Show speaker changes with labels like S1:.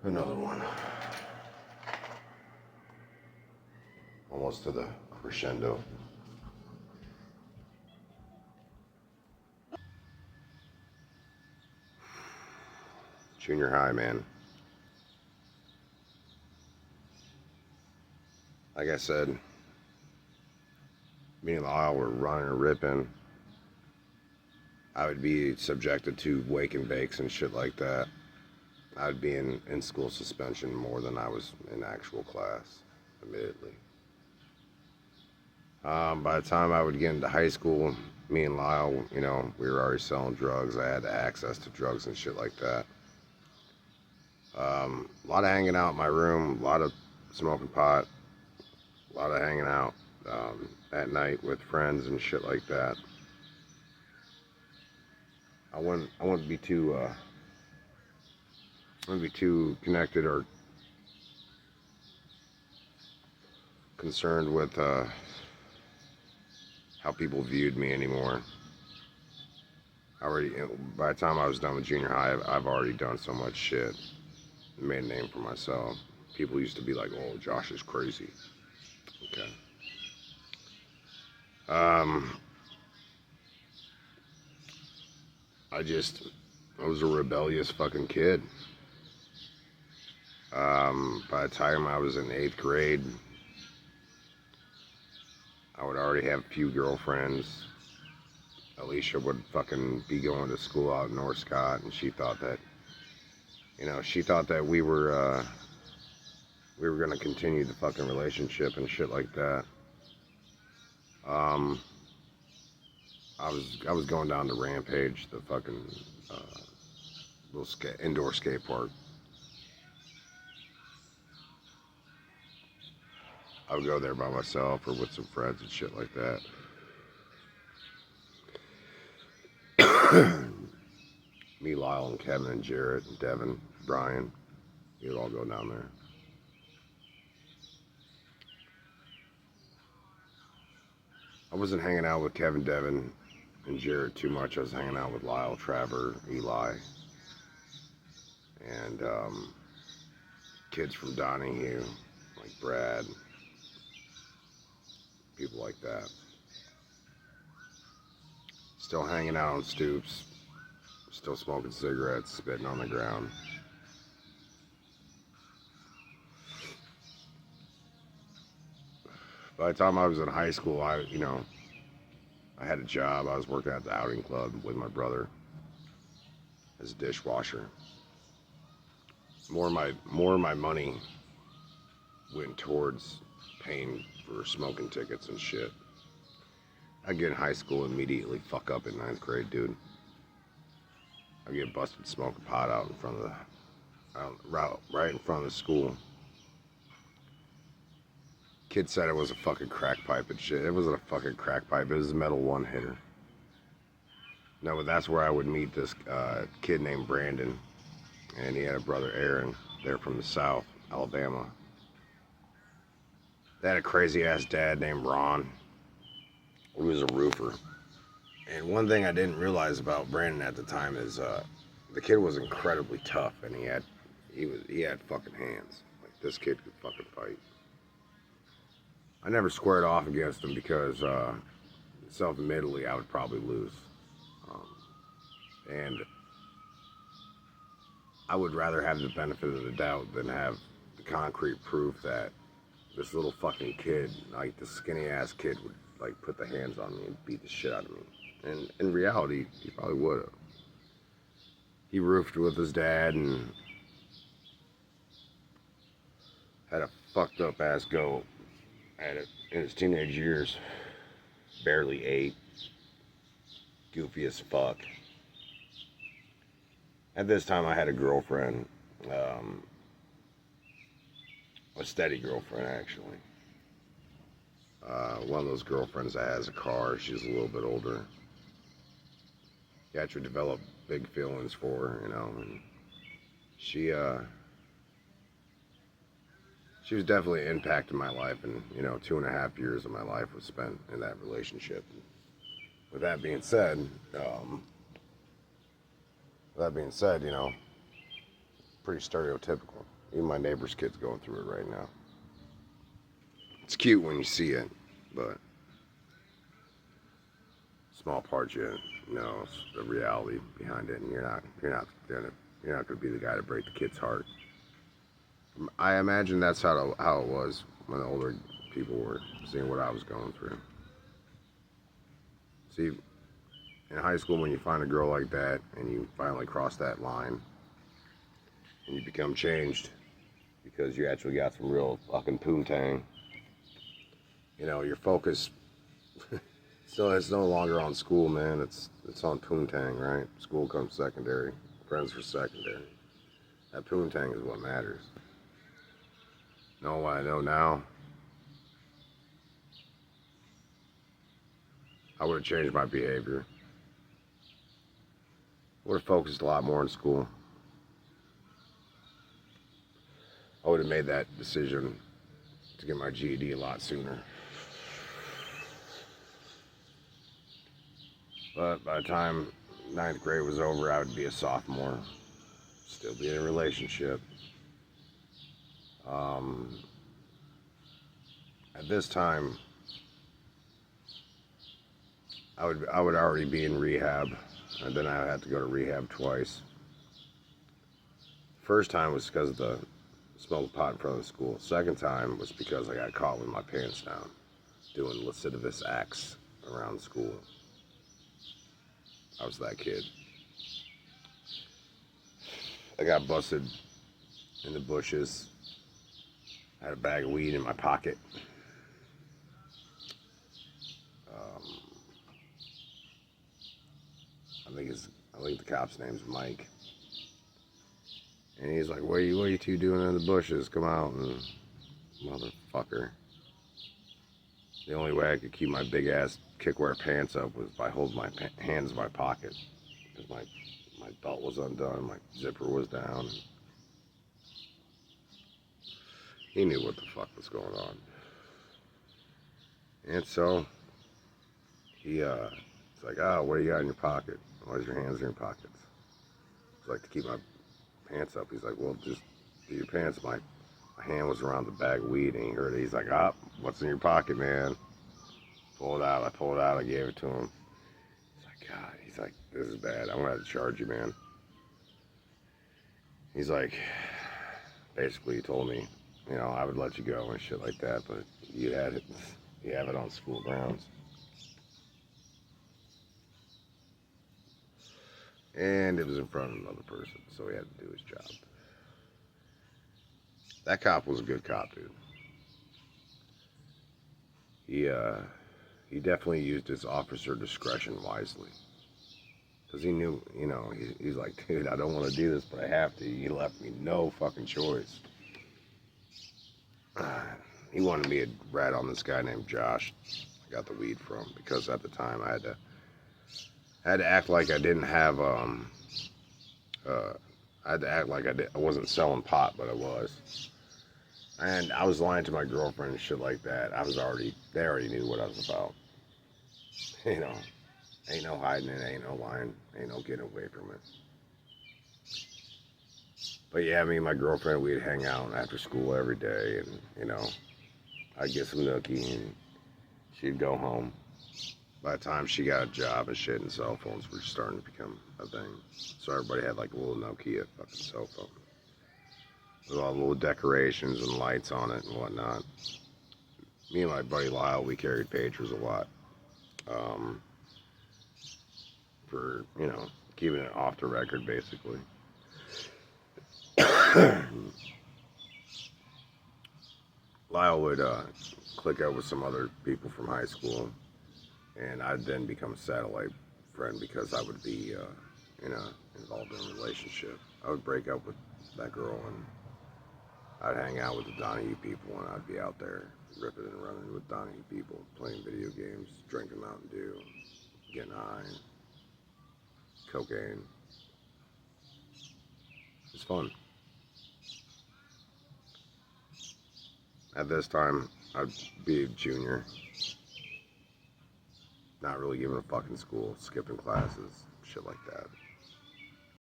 S1: Another one. Almost to the crescendo. Junior high, man. Like I said, me and Lyall were running or ripping. I would be subjected to wake and bakes and shit like that. I would be in school suspension more than I was in actual class, admittedly. By the time I would get into high school, me and Lyall, you know, we were already selling drugs. I had access to drugs and shit like that. A lot of hanging out in my room, a lot of smoking pot, a lot of hanging out at night with friends and shit like that. I wouldn't be too connected or concerned with how people viewed me anymore. By the time I was done with junior high, I've already done so much shit, made a name for myself. People used to be like, "Oh, Josh is crazy." Okay. I was a rebellious fucking kid. By the time I was in 8th grade, I would already have a few girlfriends. Alicia would fucking be going to school out in North Scott, and she thought that, you know, we were gonna continue the fucking relationship and shit like that. I was going down to Rampage, the fucking little indoor skate park. I would go there by myself or with some friends and shit like that. Me, Lyall, and Kevin, and Jarrett, and Devin, Brian, we would all go down there. I wasn't hanging out with Kevin, Devin, and Jarrett too much. I was hanging out with Lyall, Trevor, Eli, and kids from Donahue, like Brad, people like that. Still hanging out on stoops, still smoking cigarettes, spitting on the ground. By the time I was in high school, I had a job. I was working at the outing club with my brother as a dishwasher. More of my money went towards paying for smoking tickets and shit. I get in high school, immediately fuck up in 9th grade, dude. I get busted smoking pot out in front of right in front of the school. Kid said it was a fucking crack pipe and shit. It wasn't a fucking crack pipe. It was a metal one hitter. No, but that's where I would meet this kid named Brandon, and he had a brother Aaron. They're from the South, Alabama. They had a crazy ass dad named Ron, who was a roofer. And one thing I didn't realize about Brandon at the time is the kid was incredibly tough, and he had fucking hands. Like, this kid could fucking fight. I never squared off against him because self-admittedly I would probably lose. And I would rather have the benefit of the doubt than have the concrete proof that this little fucking kid, like the skinny ass kid, would like put the hands on me and beat the shit out of me. And in reality, he probably would have. He roofed with his dad and had a fucked up ass go at it in his teenage years. Barely 8. Goofy as fuck. At this time, I had a girlfriend. A steady girlfriend, actually. One of those girlfriends that has a car. She's a little bit older. You actually develop big feelings for her, you know. And she was definitely impacting my life, and 2.5 years of my life was spent in that relationship. With that being said, pretty stereotypical. Even my neighbor's kid's going through it right now. It's cute when you see it, but small part you know the reality behind it, and you're not gonna be the guy to break the kid's heart. I imagine that's how it was when the older people were seeing what I was going through. See, in high school, when you find a girl like that and you finally cross that line and you become changed because you actually got some real fucking poontang, you know, your focus so it's no longer on school, man. It's on poontang, right? School comes secondary. Friends are secondary. That poontang is what matters. Know what I know now? I would have changed my behavior. Would have focused a lot more in school. I would have made that decision to get my GED a lot sooner. But by the time 9th grade was over, I would be a sophomore. Still be in a relationship. At this time, I would already be in rehab, and then I had to go to rehab twice. First time was because of the smoked pot in front of the school. Second time was because I got caught with my pants down, doing lascivious acts around school. I was that kid. I got busted in the bushes. I had a bag of weed in my pocket. I think the cop's name's Mike. And he's like, what are you two doing in the bushes? Come out. And motherfucker. The only way I could keep my big ass kickwear pants up was by holding my hands in my pocket. Because my belt was undone, my zipper was down. He knew what the fuck was going on. And so, he's like, oh, what do you got in your pocket? Why is your hands in your pockets? It's like, to keep my pants up. He's like, well, just do your pants. My hand was around the bag of weed, and he heard it. He's like, what's in your pocket, man? Pull it out. I pulled it out. I gave it to him. He's like, God. He's like, this is bad. I'm going to have to charge you, man. He's like, basically, he told me, you know, I would let you go and shit like that, but you have it on school grounds. And it was in front of another person, so he had to do his job. That cop was a good cop, dude. He definitely used his officer discretion wisely. Because he knew, you know, he's like, dude, I don't want to do this, but I have to. He left me no fucking choice. He wanted me to rat on this guy named Josh I got the weed from, because at the time I had to act like I didn't have, I had to act like I wasn't selling pot, but I was. And I was lying to my girlfriend and shit like that. They already knew what I was about. You know, ain't no hiding it, ain't no lying, ain't no getting away from it. But yeah, me and my girlfriend, we'd hang out after school every day, and, you know, I'd get some nookie, and she'd go home. By the time she got a job and shit, and cell phones were starting to become a thing. So everybody had like a little Nokia fucking cell phone. With all the little decorations and lights on it and whatnot. Me and my buddy Lyall, we carried pagers a lot. For, you know, keeping it off the record, basically. Lyall would click up with some other people from high school, and I'd then become a satellite friend because I would be, you know, involved in a relationship. I would break up with that girl, and I'd hang out with the Donahue people, and I'd be out there ripping and running with Donahue people, playing video games, drinking Mountain Dew, getting high, cocaine. It's fun. At this time, I'd be a junior. Not really giving a fuck in school, skipping classes, shit like that.